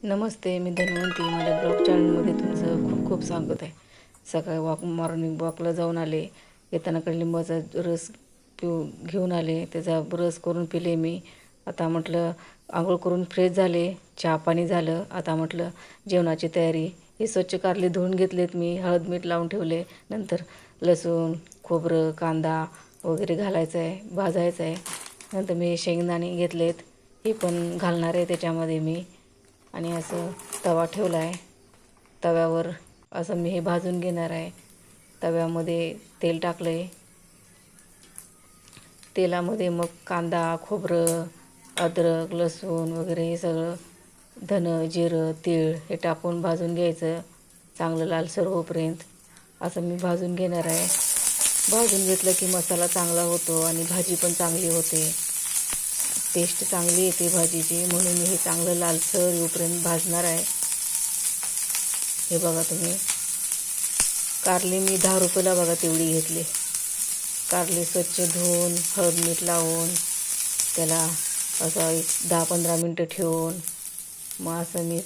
नमस्ते, मी धन्वंती. माझ्या ब्लॉग चॅनलमध्ये तुमचं खूप खूप स्वागत आहे. सकाळी मॉर्निंग वॉकला जाऊन आले. येताना कडलिंबाचा रस घेऊन आले. त्याचा रस करून पिले मी. आता म्हटलं आंघोळ करून फ्रेश झाले, चहा पाणी झालं. आता म्हटलं जेवणाची तयारी. हे स्वच्छ कारले धुवून घेतलेत मी, हळद मीठ लावून ठेवले. नंतर लसूण, खोबरं, कांदा वगैरे घालायचं आहे, भाजायचं आहे. नंतर मी शेंगदाणे घेतलेत, हे पण घालणार आहे त्याच्यामध्ये मी. आणि असं तवा ठेवला आहे. तव्यावर असं मी हे भाजून घेणार आहे. तव्यामध्ये तेल टाकलं आहे. तेलामध्ये मग कांदा, खोबरं, अद्रक, लसूण वगैरे हे सगळं, धनं, जिरं, तीळ हे टाकून भाजून घ्यायचं चांगलं लालसर होईपर्यंत. असं मी भाजून घेणार आहे. भाजून घेतलं की मसाला चांगला होतो आणि भाजी पण चांगली होते, टेस्ट चांगली येते भाजीची. म्हणून मी हे चांगलं लालसर येऊपर्यंत भाजणार आहे. हे बघा तुम्ही, कारली मी 10 रुपयाला बघा तेवढी घेतली. कारली स्वच्छ धुवून हळद मीठ लावून त्याला असं एक 10-15 मिनटं ठेवून मग असं मी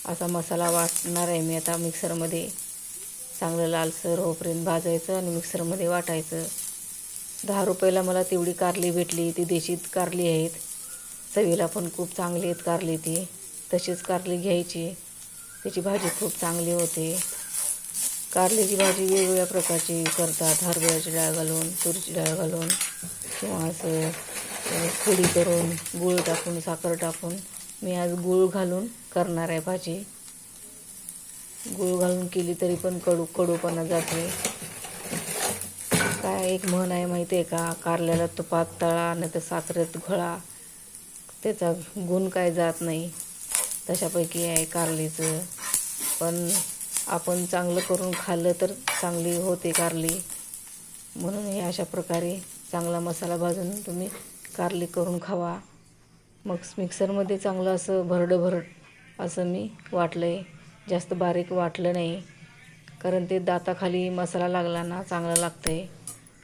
असा मसाला वाटणार आहे मी आता मिक्सरमध्ये. चांगलं लालसर होईपर्यंत भाजायचं आणि मिक्सरमध्ये वाटायचं. 10 रुपयाला मला तेवढी कारली भेटली. ती देशी कारली आहेत, चवीला पण खूप चांगली आहेत कारली ती. तशीच कारली घ्यायची, त्याची भाजी खूप चांगली होते. कारल्याची भाजी वेगवेगळ्या प्रकारची करतात, हरभऱ्याची डाळ घालून, तुरीची डाळ घालून, किंवा असं फोडी करून गूळ टाकून, साखर टाकून. मी आज गूळ घालून करणार आहे भाजी. गूळ घालून केली तरी पण कडूपणा जाते. काय एक म्हण आहे माहिती आहे का, कारल्याला तुपात तळा नाही तर साखरेत घोळा, त्याचा गुण काय जात नाही, तशापैकी आहे कारलीचं. पण आपण चांगलं करून खाल्लं तर चांगली होते कारली. म्हणून हे अशा प्रकारे चांगला मसाला भाजून तुम्ही कारली करून खावा. मग मिक्सरमध्ये चांगलं असं भरड असं मी वाटलं आहे. जास्त बारीक वाटलं नाही, कारण ते दाताखाली मसाला लागला ना चांगला लागतं आहे.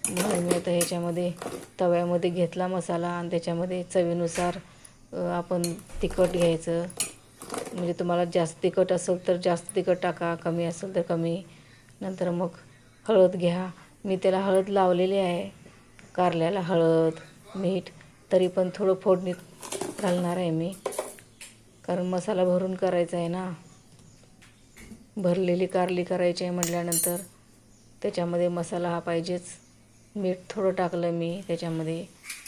म्हणून मी आता ह्याच्यामध्ये तव्यामध्ये घेतला मसाला आणि त्याच्यामध्ये चवीनुसार आपण तिखट घ्यायचं. म्हणजे तुम्हाला जास्त तिखट असेल तर जास्त तिखट टाका, कमी असेल तर कमी. नंतर मग हळद घ्या. मी त्याला हळद लावलेली आहे, कारल्याला हळद मीठ. तरी पण थोडं फोडणीत घालणार आहे मी, कारण मसाला भरून करायचा आहे ना. भरलेली कारली करायची आहे म्हटल्यानंतर त्याच्यामध्ये मसाला हा पाहिजेच. मीठ थोडं टाकलं मी त्याच्यामध्ये.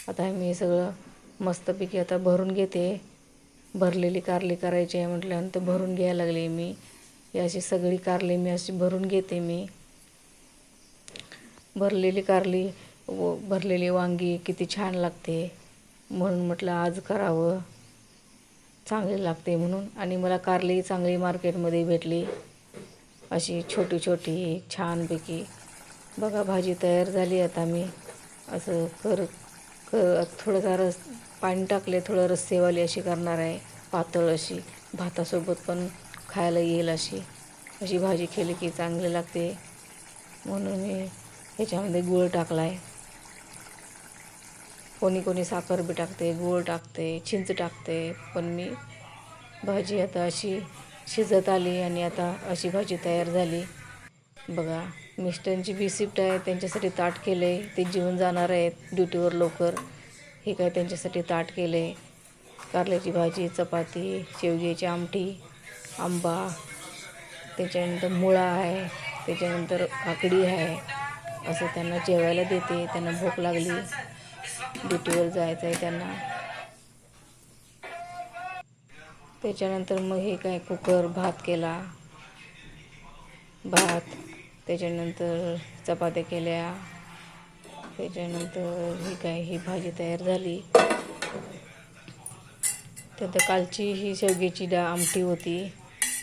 आता मी हे सगळं मस्तपैकी आता भरून घेते. भरलेली कारली करायची आहे म्हटल्यानंतर भरून घ्यायला लागले मी. ही अशी सगळी कारली मी अशी भरून घेते मी. भरलेली कारली व भरलेली वांगी किती छान लागते, म्हणून म्हटलं आज करावं, चांगली लागते म्हणून. आणि मला कारली चांगली मार्केटमध्ये भेटली, अशी छोटी छोटी छानपैकी. बघा भाजी तयार झाली. आता मी असं थोडंसं पाणी टाकले, थोडं रस्सेवाली अशी करणार आहे, पातळ अशी, भातासोबत पण खायला येईल अशी. अशी भाजी केली की चांगली लागते. म्हणून मी ह्याच्यामध्ये गूळ टाकला आहे. कोणी साखर बी टाकते, गूळ टाकते, चिंच टाकते. पण मी भाजी आता अशी शिजत आली आणि आता अशी भाजी तयार झाली. बघा, मिस्टरांची बी शिफ्ट आहे, त्यांच्यासाठी ताट केलं आहे. ते जेवून जाणार आहेत ड्युटीवर लवकर. हे काय त्यांच्यासाठी ताट केलं आहे. कारल्याची भाजी, चपाती, शेवग्याची आमटी, आंबा, त्याच्यानंतर मुळा आहे, त्याच्यानंतर काकडी आहे. असं त्यांना जेवायला देते. त्यांना भूक लागली, ड्युटीवर जायचं आहे त्यांना. त्याच्यानंतर मग हे काय कुकर भात केला, भात, त्याच्यानंतर चपात्या केल्या, त्याच्यानंतर ही भाजी तयार झाली. त्यात कालची ही शेवग्याची आमटी होती,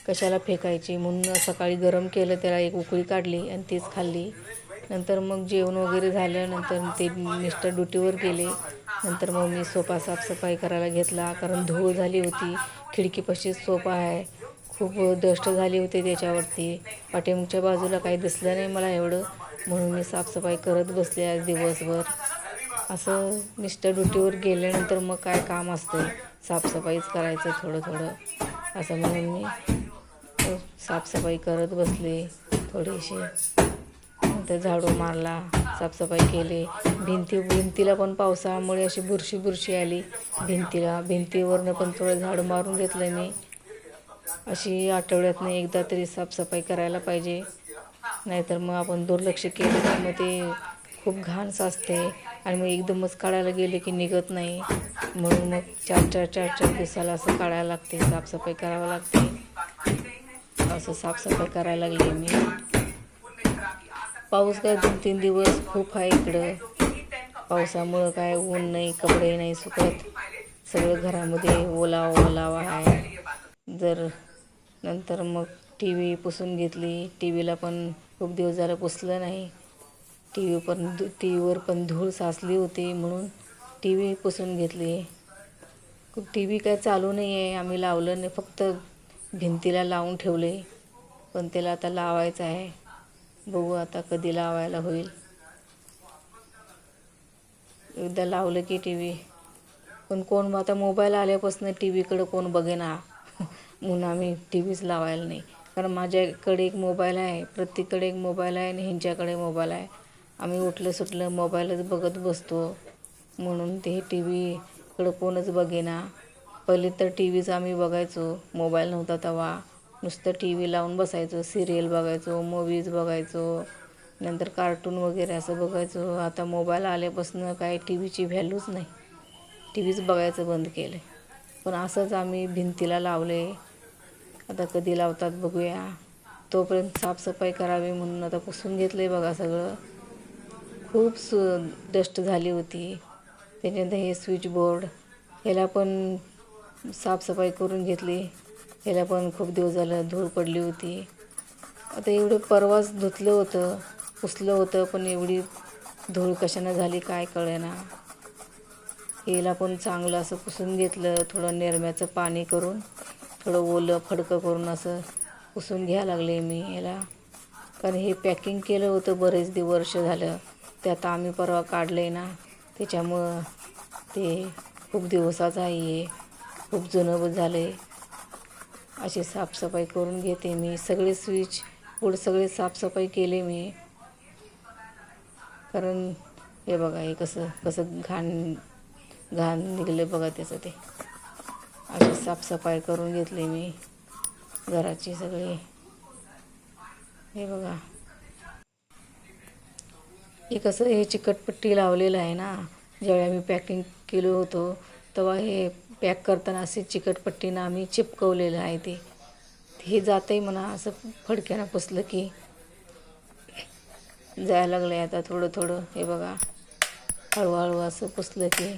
कशाला फेकायची म्हणून सकाळी गरम केलं, त्याला एक उकळी काढली आणि तीच खाल्ली. नंतर मग जेवण वगैरे झालं. नंतर ते मिस्टर ड्युटीवर गेले. नंतर मग मी सोफा साफसफाई करायला घेतला, कारण धूळ झाली होती. खिडकीपाशीच सोफा आहे, खूप डस्ट झाली होती त्याच्यावरती. पाठीमागच्या बाजूला काही दिसलं नाही मला एवढं, म्हणून मी साफसफाई करत बसले आज दिवसभर. असं मिस्टर ड्युटीवर गेल्यानंतर मग काय काम असतं, साफसफाईच करायचं थोडं थोडं. असं म्हणून मी साफसफाई करत बसले थोडीशी. नंतर झाडू मारला, साफसफाई केली. भिंतीला पण पावसामुळे अशी बुरशी आली भिंतीवरनं पण थोडं झाडू मारून घेतलं मी. अशी आठवड्यातनं एकदा तरी साफसफाई करायला पाहिजे, नाहीतर मग आपण दुर्लक्ष केलं तर मग ते खूप घाण साचते आणि मग एकदमच काढायला गेले की निघत नाही. म्हणून मग चार दिवसाला असं काढायला लागते, साफसफाई करावं लागते. असं साफसफाई करायला लागली मी. पाऊस काय 2-3 दिवस खूप आहे इकडं. पावसामुळं काय ऊन नाही, कपडे नाही सुकत, सगळं घरामध्ये ओलावा आहे. नंतर मग टी व्ही पुसून घेतली. टी व्हीला पण खूप दिवस झालं पुसलं नाही. टी व्हीवर पण धूळ साचली होती म्हणून टी व्ही पुसून घेतली. टी व्ही काय चालू नाही आहे, आम्ही लावलं नाही, फक्त भिंतीला लावून ठेवले. पण त्याला आता लावायचं आहे, बघू आता कधी लावायला होईल. एकदा लावलं की टी व्ही पण कोण आता मोबाईल आल्यापासून टी व्हीकडं कोण बघेना म्हणून आम्ही टी व्हीच लावायला नाही. कारण माझ्याकडे एक मोबाईल आहे, प्रत्येकाकडे एक मोबाईल आहे आणि ह्यांच्याकडे मोबाईल आहे. आम्ही उठलं सुटलं मोबाईलच बघत बसतो, म्हणून ते टी व्हीकडं कोणच बघेना. पहिले तर टी व्हीच आम्ही बघायचो, मोबाईल नव्हता तेव्हा. नुसतं टी व्ही लावून बसायचो, सिरियल बघायचो, मूव्हीज बघायचो, नंतर कार्टून वगैरे असं बघायचो. आता मोबाईल आल्यापासून काय टी व्हीची व्हॅल्यूच नाही, टी व्हीच बघायचं बंद केलं. पण असंच आम्ही भिंतीला लावले, आता कधी लावतात बघूया. तोपर्यंत साफसफाई करावी म्हणून आता पुसून घेतलं आहे बघा सगळं. खूप डस्ट झाली होती. त्याच्यानंतर हे स्विचबोर्ड, ह्याला पण साफसफाई करून घेतली. ह्याला पण खूप दिवस झालं धूळ पडली होती. आता एवढं परवाच धुतलं होतं, पुसलं होतं, पण एवढी धूळ कशानं झाली काय कळेना. याला पण चांगलं असं पुसून घेतलं, थोडं निरम्याचं पाणी करून, थोडं ओलं फडकं करून असं पुसून घ्यायला लागले मी याला. कारण हे पॅकिंग केलं होतं बरेच वर्ष झालं, ते आता आम्ही परवा काढलं आहे ना, त्याच्यामुळं ते खूप दिवसाचं आहे, खूप जुनं झालं आहे. अशी साफसफाई करून घेते मी. सगळे स्विच बोर्ड सगळे साफसफाई केले मी. कारण हे बघा हे कसं घाण निघलं बघा त्याचं. ते अशी साफसफाई करून घेतली मी घराची सगळी. हे बघा हे कसं हे चिकटपट्टी लावलेलं आहे ना, ज्यावेळी आम्ही पॅकिंग केलं होतं तेव्हा हे पॅक करताना असे चिकटपट्टीनं आम्ही चिपकवलेलं आहे. हे जातं आहे म्हणा, असं फडक्यानं पुसलं की जायला लागलं आहे. आता थोडं हे बघा हळूहळू असं पुसलं की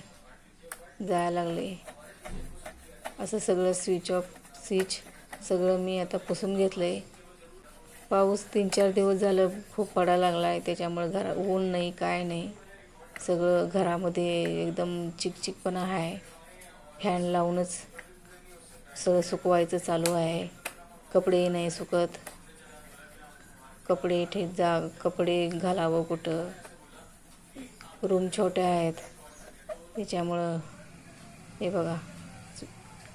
जायला लागले. असं सगळं स्विच सगळं मी आता पुसून घेतलं आहे. पाऊस 3-4 दिवस झालं खूप पडायला लागला आहे, त्याच्यामुळे ऊन नाही काय नाही, सगळं घरामध्ये एकदम चिकचिकपणा आहे. फॅन लावूनच सगळं सुकवायचं चालू आहे. कपडे नाही सुकत, कपडे घालावं कुठं, रूम छोट्या आहेत त्याच्यामुळं. हे बघा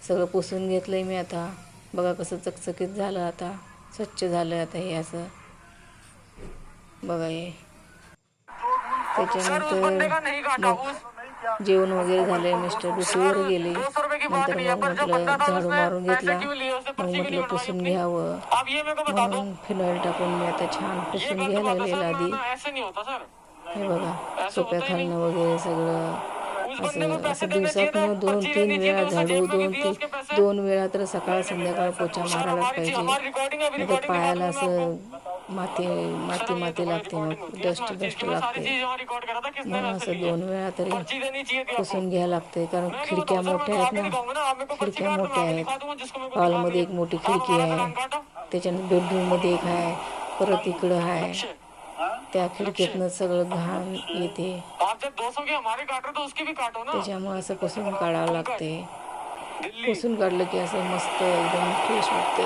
सगळं पुसून घेतलं आहे मी आता. बघा कसं चकचकीत झालं, आता स्वच्छ झालं. आता हे असं बघा हे. त्याच्यानंतर मग जेवण वगैरे झालं, मिस्टर ड्युटीवर गेले. नंतर मग म्हटलं झाडू मारून घेतला, मग म्हटलं पुसून घ्यावं म्हणून फिनॉईल टाकून मी आता छान पुसून घ्यायला लागलेलं आधी. हे बघा सोप्या खालणं वगैरे सगळं असं दिवसातनं 2-3 वेळा झाडू, 2 वेळा तर सकाळ संध्याकाळ पोछा मारायलाच पाहिजे. नाही तर पायाला असं माती लागते, मग डस्ट लागते. म्हणून असं 2 वेळा तरी पुसून घ्यायला लागते. कारण खिडक्या मोठ्या आहेत ना, खिडक्या मोठ्या आहेत. हॉलमध्ये एक मोठी खिडकी आहे, त्याच्यानंतर बेडरूममध्ये एक आहे, परत इकडं आहे. त्या खिडकीतनं सगळं घाण येते, त्याच्यामुळं असं पुसून काढावं लागते. पुसून काढलं की असं मस्त एकदम फ्रेश वाटते.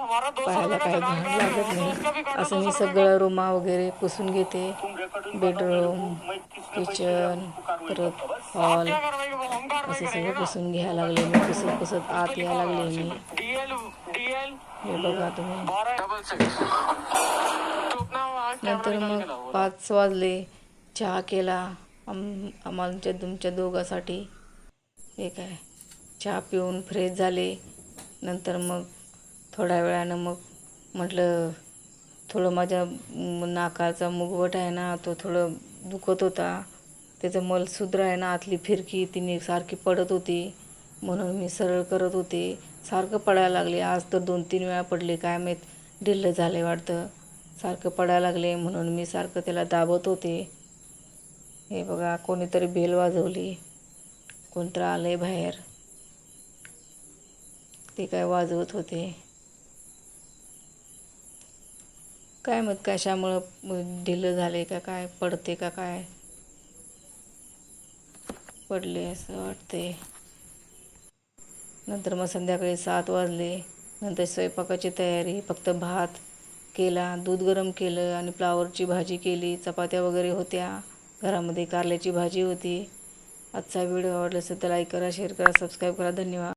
पाहायला काय घाण लागत नाही. असं मी सगळं रूमा वगैरे पुसून घेते. बेडरूम, किचन, परत हॉल असं सगळं पुसून घ्यायला लागले मी. पुसत आत यायला लागले मी. हे बघा तुम्ही. नंतर मग 5 वाजले. चहा केला आमच्या तुमच्या दोघांसाठी. हे काय चहा पिऊन फ्रेश झाले. नंतर मग थोड्या वेळानं मग म्हटलं थोडं माझ्या नाकाचा मुगवट आहे ना, तो थोडं दुखत होता. त्याचं मल सुद्धा आहे ना, आतली फिरकी तिने सारखी पडत होती. म्हणून मी सरळ करत होते. सारखं पडायला लागले. आज तर 2-3 वेळा पडले. काय माहीत ढिल्लं झाले वाटतं. सारखं पडायला लागले म्हणून मी सारखं त्याला दाबत होते. हे बघा कोणीतरी बेल वाजवली. कोणतरी आलंय बाहेर. ते काय वाजवत होते. काय मग कशामुळं ढिलं झाले का काय, पडते का काय, पडले असं वाटते. नंतर मग संध्याकाळी 7 वाजले. नंतर स्वयंपाकाची तयारी. फक्त भात केला, दूध गरम केलं आणि फ्लावरची भाजी केली. चपात्या वगैरे होत्या घरामध्ये. कारल्याची भाजी होती. आजचा व्हिडिओ आवडला असेल तर लाईक करा, शेअर करा, सबस्क्राईब करा. धन्यवाद.